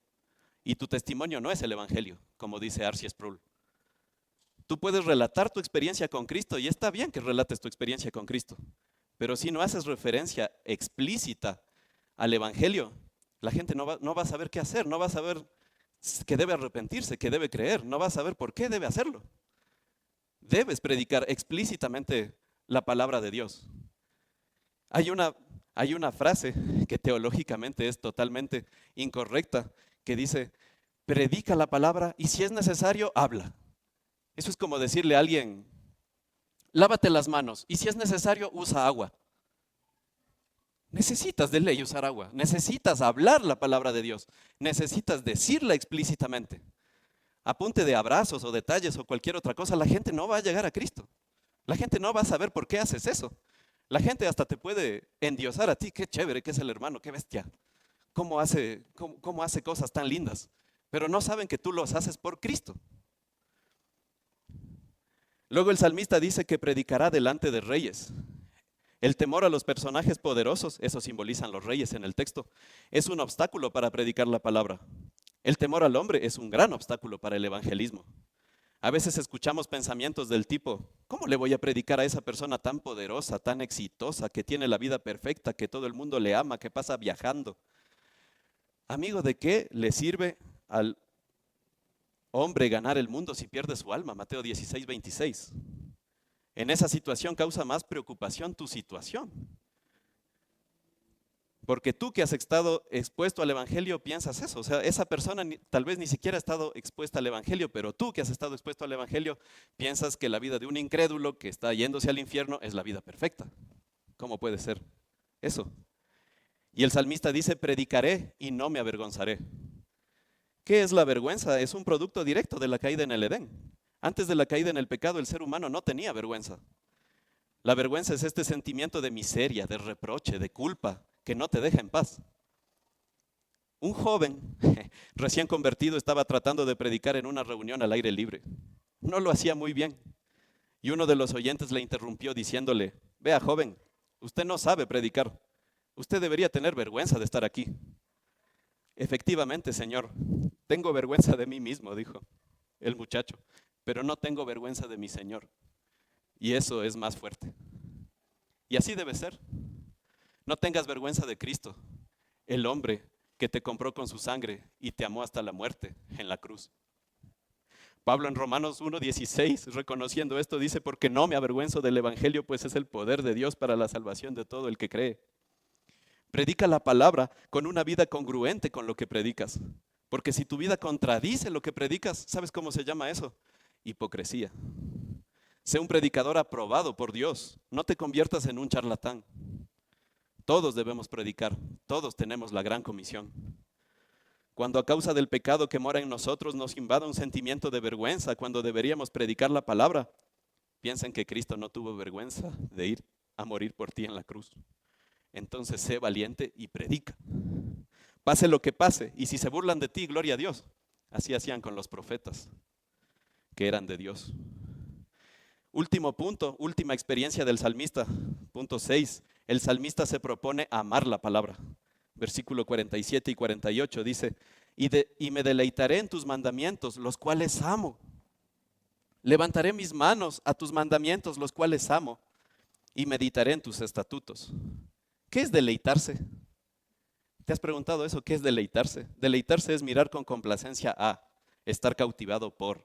Y tu testimonio no es el Evangelio, como dice R.C. Sproul. Tú puedes relatar tu experiencia con Cristo y está bien que relates tu experiencia con Cristo. Pero si no haces referencia explícita al Evangelio, la gente no va a saber qué hacer, no va a saber que debe arrepentirse, que debe creer, no va a saber por qué debe hacerlo. Debes predicar explícitamente la palabra de Dios. Hay una frase que teológicamente es totalmente incorrecta, que dice, predica la palabra y si es necesario, habla. Eso es como decirle a alguien, lávate las manos y si es necesario, usa agua. Necesitas de ley usar agua, necesitas hablar la palabra de Dios, necesitas decirla explícitamente. Apunte de abrazos o detalles o cualquier otra cosa, la gente no va a llegar a Cristo. La gente no va a saber por qué haces eso. La gente hasta te puede endiosar a ti, qué chévere que es el hermano, qué bestia. Cómo hace cosas tan lindas. Pero no saben que tú los haces por Cristo. Luego el salmista dice que predicará delante de reyes. El temor a los personajes poderosos, eso simbolizan los reyes en el texto, es un obstáculo para predicar la palabra. El temor al hombre es un gran obstáculo para el evangelismo. A veces escuchamos pensamientos del tipo, ¿cómo le voy a predicar a esa persona tan poderosa, tan exitosa, que tiene la vida perfecta, que todo el mundo le ama, que pasa viajando? Amigo, ¿de qué le sirve al hombre ganar el mundo si pierde su alma? Mateo 16:26. En esa situación causa más preocupación tu situación. Porque tú que has estado expuesto al Evangelio piensas eso. O sea, esa persona tal vez ni siquiera ha estado expuesta al Evangelio, pero tú que has estado expuesto al Evangelio piensas que la vida de un incrédulo que está yéndose al infierno es la vida perfecta. ¿Cómo puede ser eso? Y el salmista dice, predicaré y no me avergonzaré. ¿Qué es la vergüenza? Es un producto directo de la caída en el Edén. Antes de la caída en el pecado, el ser humano no tenía vergüenza. La vergüenza es este sentimiento de miseria, de reproche, de culpa, que no te deja en paz. Un joven recién convertido estaba tratando de predicar en una reunión al aire libre. No lo hacía muy bien. Y uno de los oyentes le interrumpió diciéndole, vea joven, usted no sabe predicar. Usted debería tener vergüenza de estar aquí. Efectivamente, señor, tengo vergüenza de mí mismo, dijo el muchacho, pero no tengo vergüenza de mi Señor. Y eso es más fuerte. Y así debe ser. No tengas vergüenza de Cristo, el hombre que te compró con su sangre y te amó hasta la muerte en la cruz. Pablo en Romanos 1:16, reconociendo esto, dice, porque no me avergüenzo del Evangelio, pues es el poder de Dios para la salvación de todo el que cree. Predica la palabra con una vida congruente con lo que predicas. Porque si tu vida contradice lo que predicas, ¿sabes cómo se llama eso? Hipocresía. Sé un predicador aprobado por Dios. No te conviertas en un charlatán. Todos debemos predicar. Todos tenemos la gran comisión. Cuando a causa del pecado que mora en nosotros nos invada un sentimiento de vergüenza cuando deberíamos predicar la palabra, piensen que Cristo no tuvo vergüenza de ir a morir por ti en la cruz. Entonces sé valiente y predica. Pase lo que pase, y si se burlan de ti, gloria a Dios. Así hacían con los profetas, que eran de Dios. Último punto, última experiencia del salmista. Punto 6. El salmista se propone amar la palabra. versículo 47 y 48 dice, y me deleitaré en tus mandamientos, los cuales amo. Levantaré mis manos a tus mandamientos, los cuales amo, y meditaré en tus estatutos. ¿Qué es deleitarse? ¿Te has preguntado eso? ¿Qué es deleitarse? Deleitarse es mirar con complacencia a, estar cautivado por.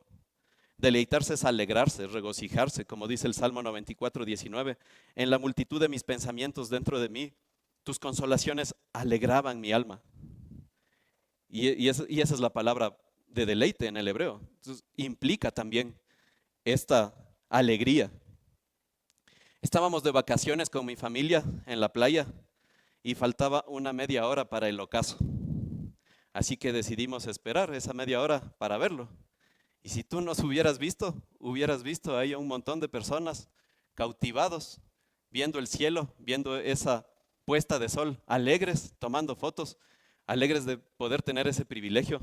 Deleitarse es alegrarse, regocijarse, como dice el Salmo 94, 19. En la multitud de mis pensamientos dentro de mí, tus consolaciones alegraban mi alma. Y esa es la palabra de deleite en el hebreo. Entonces, implica también esta alegría. Estábamos de vacaciones con mi familia en la playa y faltaba una media hora para el ocaso. Así que decidimos esperar esa media hora para verlo. Y si tú nos hubieras visto ahí a un montón de personas cautivados, viendo el cielo, viendo esa puesta de sol, alegres, tomando fotos, alegres de poder tener ese privilegio.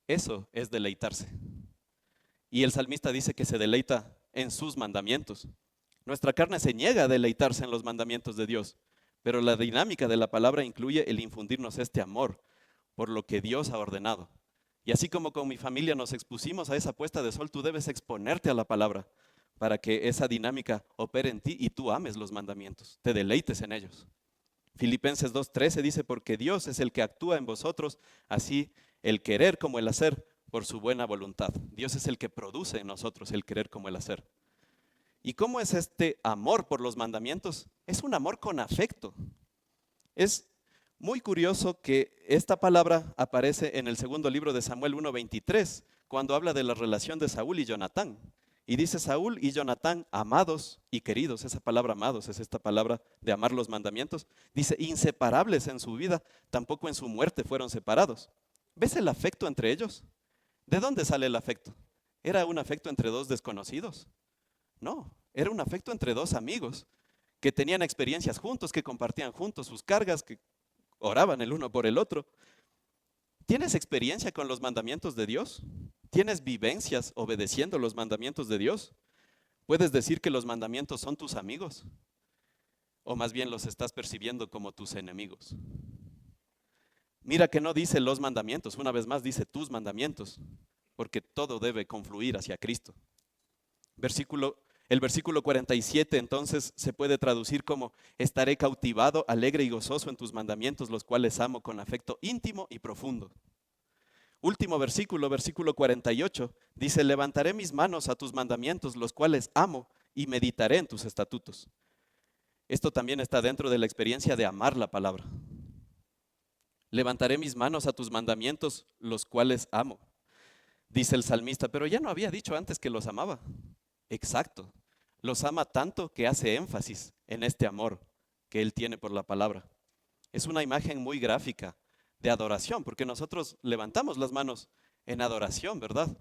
Eso es deleitarse. Y el salmista dice que se deleita en sus mandamientos. Nuestra carne se niega a deleitarse en los mandamientos de Dios, pero la dinámica de la palabra incluye el infundirnos este amor por lo que Dios ha ordenado. Y así como con mi familia nos expusimos a esa puesta de sol, tú debes exponerte a la palabra para que esa dinámica opere en ti y tú ames los mandamientos, te deleites en ellos. Filipenses 2:13 dice, porque Dios es el que actúa en vosotros, así el querer como el hacer por su buena voluntad. Dios es el que produce en nosotros el querer como el hacer. ¿Y cómo es este amor por los mandamientos? Es un amor con afecto. Es muy curioso que esta palabra aparece en el segundo libro de Samuel 1:23, cuando habla de la relación de Saúl y Jonatán. Y dice Saúl y Jonatán, amados y queridos. Esa palabra amados es esta palabra de amar los mandamientos. Dice, inseparables en su vida, tampoco en su muerte fueron separados. ¿Ves el afecto entre ellos? ¿De dónde sale el afecto? ¿Era un afecto entre dos desconocidos? No, era un afecto entre dos amigos que tenían experiencias juntos, que compartían juntos sus cargas, que oraban el uno por el otro. ¿Tienes experiencia con los mandamientos de Dios? ¿Tienes vivencias obedeciendo los mandamientos de Dios? ¿Puedes decir que los mandamientos son tus amigos? ¿O más bien los estás percibiendo como tus enemigos? Mira que no dice los mandamientos, una vez más dice tus mandamientos, porque todo debe confluir hacia Cristo. El versículo 47 entonces se puede traducir como, estaré cautivado, alegre y gozoso en tus mandamientos, los cuales amo con afecto íntimo y profundo. Último versículo, versículo 48, dice, levantaré mis manos a tus mandamientos, los cuales amo, y meditaré en tus estatutos. Esto también está dentro de la experiencia de amar la palabra. Levantaré mis manos a tus mandamientos, los cuales amo. Dice el salmista, pero ya no había dicho antes que los amaba. Exacto, los ama tanto que hace énfasis en este amor que él tiene por la palabra. Es una imagen muy gráfica de adoración, porque nosotros levantamos las manos en adoración, ¿verdad?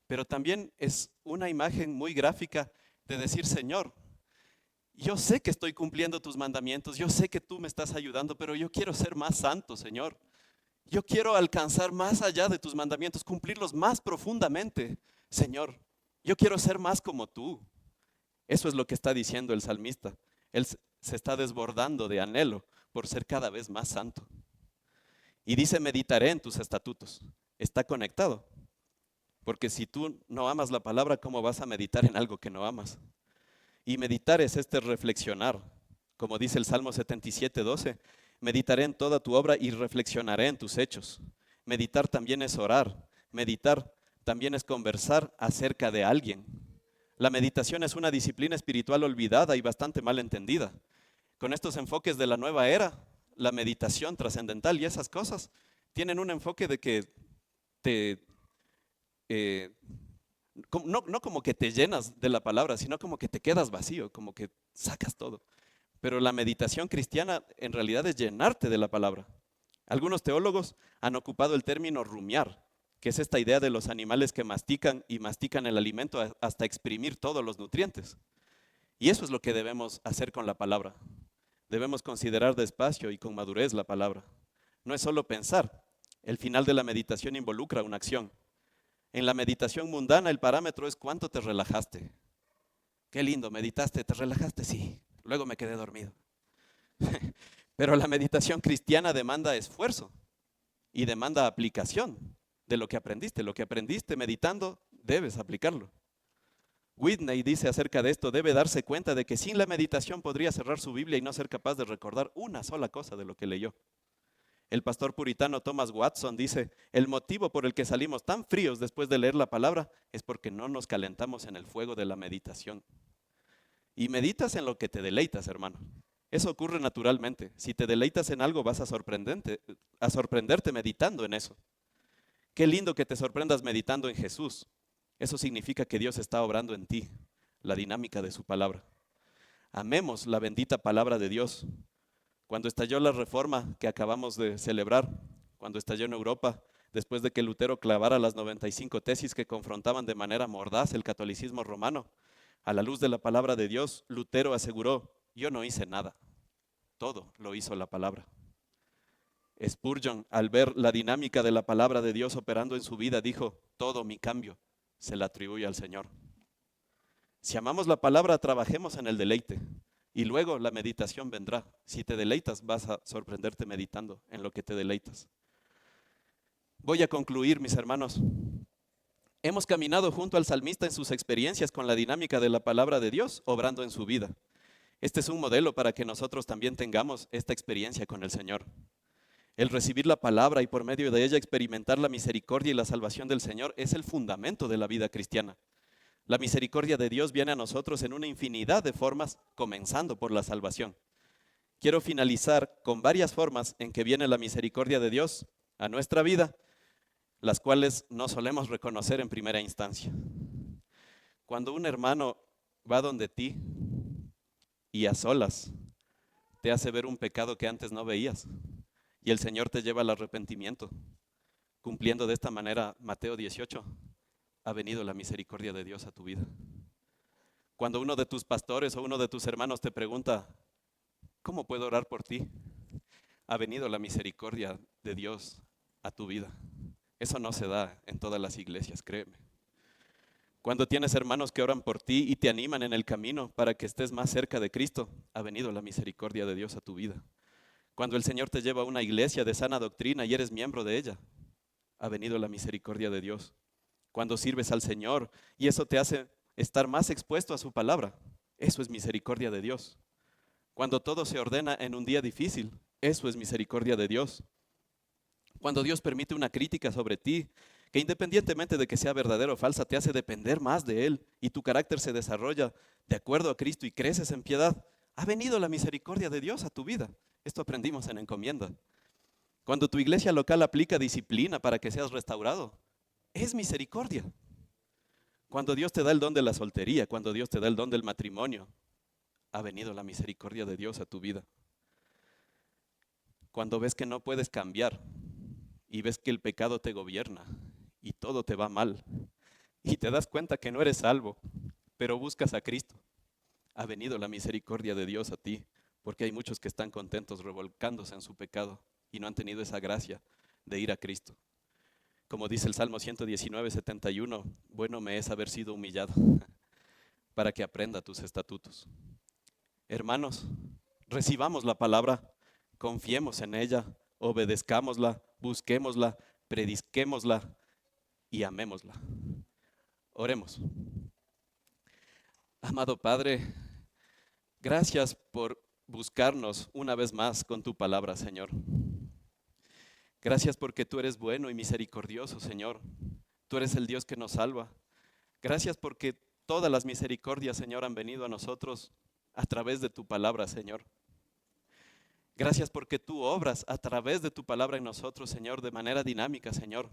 Pero también es una imagen muy gráfica de decir, Señor, yo sé que estoy cumpliendo tus mandamientos, yo sé que tú me estás ayudando, pero yo quiero ser más santo, Señor. Yo quiero alcanzar más allá de tus mandamientos, cumplirlos más profundamente, Señor. Yo quiero ser más como tú. Eso es lo que está diciendo el salmista. Él se está desbordando de anhelo por ser cada vez más santo. Y dice, meditaré en tus estatutos. Está conectado. Porque si tú no amas la palabra, ¿cómo vas a meditar en algo que no amas? Y meditar es reflexionar. Como dice el Salmo 77:12, meditaré en toda tu obra y reflexionaré en tus hechos. Meditar también es orar. Meditar también es conversar acerca de alguien. La meditación es una disciplina espiritual olvidada y bastante mal entendida. Con estos enfoques de la nueva era, la meditación trascendental y esas cosas tienen un enfoque de que no como que te llenas de la palabra, sino como que te quedas vacío, como que sacas todo. Pero la meditación cristiana en realidad es llenarte de la palabra. Algunos teólogos han ocupado el término rumiar, que es esta idea de los animales que mastican y mastican el alimento hasta exprimir todos los nutrientes. Y eso es lo que debemos hacer con la palabra. Debemos considerar despacio y con madurez la palabra. No es solo pensar. El final de la meditación involucra una acción. En la meditación mundana el parámetro es cuánto te relajaste. Qué lindo, meditaste, ¿te relajaste? Sí. Luego me quedé dormido. Pero la meditación cristiana demanda esfuerzo y demanda aplicación de lo que aprendiste. Lo que aprendiste meditando, debes aplicarlo. Whitney dice acerca de esto, debe darse cuenta de que sin la meditación podría cerrar su Biblia y no ser capaz de recordar una sola cosa de lo que leyó. El pastor puritano Thomas Watson dice, el motivo por el que salimos tan fríos después de leer la palabra es porque no nos calentamos en el fuego de la meditación. Y meditas en lo que te deleitas, hermano. Eso ocurre naturalmente. Si te deleitas en algo, vas a sorprenderte meditando en eso. Qué lindo que te sorprendas meditando en Jesús. Eso significa que Dios está obrando en ti, la dinámica de su palabra. Amemos la bendita palabra de Dios. Cuando estalló la reforma que acabamos de celebrar, cuando estalló en Europa, después de que Lutero clavara las 95 tesis que confrontaban de manera mordaz el catolicismo romano, a la luz de la palabra de Dios, Lutero aseguró, yo no hice nada, todo lo hizo la palabra. Spurgeon, al ver la dinámica de la palabra de Dios operando en su vida, dijo, todo mi cambio se le atribuye al Señor. Si amamos la palabra, trabajemos en el deleite y luego la meditación vendrá. Si te deleitas, vas a sorprenderte meditando en lo que te deleitas. Voy a concluir, mis hermanos. Hemos caminado junto al salmista en sus experiencias con la dinámica de la palabra de Dios, obrando en su vida. Este es un modelo para que nosotros también tengamos esta experiencia con el Señor. El recibir la palabra y por medio de ella experimentar la misericordia y la salvación del Señor es el fundamento de la vida cristiana. La misericordia de Dios viene a nosotros en una infinidad de formas, comenzando por la salvación. Quiero finalizar con varias formas en que viene la misericordia de Dios a nuestra vida, las cuales no solemos reconocer en primera instancia. Cuando un hermano va donde ti y a solas te hace ver un pecado que antes no veías, y el Señor te lleva al arrepentimiento, cumpliendo de esta manera Mateo 18, ha venido la misericordia de Dios a tu vida. Cuando uno de tus pastores o uno de tus hermanos te pregunta, ¿cómo puedo orar por ti? Ha venido la misericordia de Dios a tu vida. Eso no se da en todas las iglesias, créeme. Cuando tienes hermanos que oran por ti y te animan en el camino para que estés más cerca de Cristo, ha venido la misericordia de Dios a tu vida. Cuando el Señor te lleva a una iglesia de sana doctrina y eres miembro de ella, ha venido la misericordia de Dios. Cuando sirves al Señor y eso te hace estar más expuesto a su palabra, eso es misericordia de Dios. Cuando todo se ordena en un día difícil, eso es misericordia de Dios. Cuando Dios permite una crítica sobre ti, que independientemente de que sea verdadera o falsa, te hace depender más de Él y tu carácter se desarrolla de acuerdo a Cristo y creces en piedad, ha venido la misericordia de Dios a tu vida. Esto aprendimos en encomienda. Cuando tu iglesia local aplica disciplina para que seas restaurado, es misericordia. Cuando Dios te da el don de la soltería, cuando Dios te da el don del matrimonio, ha venido la misericordia de Dios a tu vida. Cuando ves que no puedes cambiar y ves que el pecado te gobierna y todo te va mal y te das cuenta que no eres salvo, pero buscas a Cristo, ha venido la misericordia de Dios a ti, porque hay muchos que están contentos revolcándose en su pecado y no han tenido esa gracia de ir a Cristo. Como dice el Salmo 119, 71, bueno me es haber sido humillado para que aprenda tus estatutos. Hermanos, recibamos la palabra, confiemos en ella, obedezcámosla, busquémosla, prediquémosla y amémosla. Oremos. Amado Padre, gracias por buscarnos una vez más con tu palabra, Señor. Gracias porque tú eres bueno y misericordioso, Señor. Tú eres el Dios que nos salva. Gracias porque todas las misericordias, Señor, han venido a nosotros a través de tu palabra, Señor. Gracias porque tú obras a través de tu palabra en nosotros, Señor, de manera dinámica, Señor.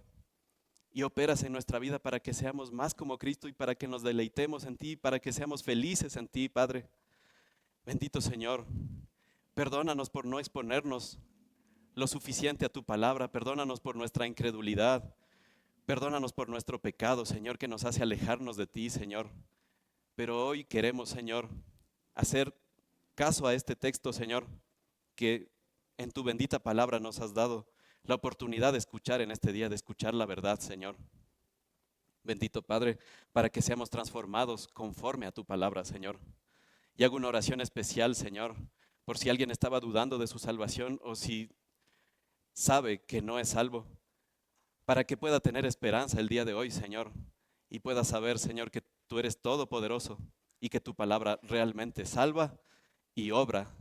Y operas en nuestra vida para que seamos más como Cristo y para que nos deleitemos en ti, para que seamos felices en ti, Padre. Bendito Señor, perdónanos por no exponernos lo suficiente a tu palabra, perdónanos por nuestra incredulidad, perdónanos por nuestro pecado, Señor, que nos hace alejarnos de ti, Señor. Pero hoy queremos, Señor, hacer caso a este texto, Señor, que en tu bendita palabra nos has dado la oportunidad de escuchar en este día, de escuchar la verdad, Señor. Bendito Padre, para que seamos transformados conforme a tu palabra, Señor. Y hago una oración especial, Señor, por si alguien estaba dudando de su salvación o si sabe que no es salvo, para que pueda tener esperanza el día de hoy, Señor, y pueda saber, Señor, que tú eres todopoderoso y que tu palabra realmente salva y obra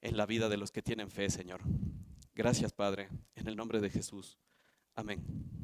en la vida de los que tienen fe, Señor. Gracias, Padre, en el nombre de Jesús. Amén.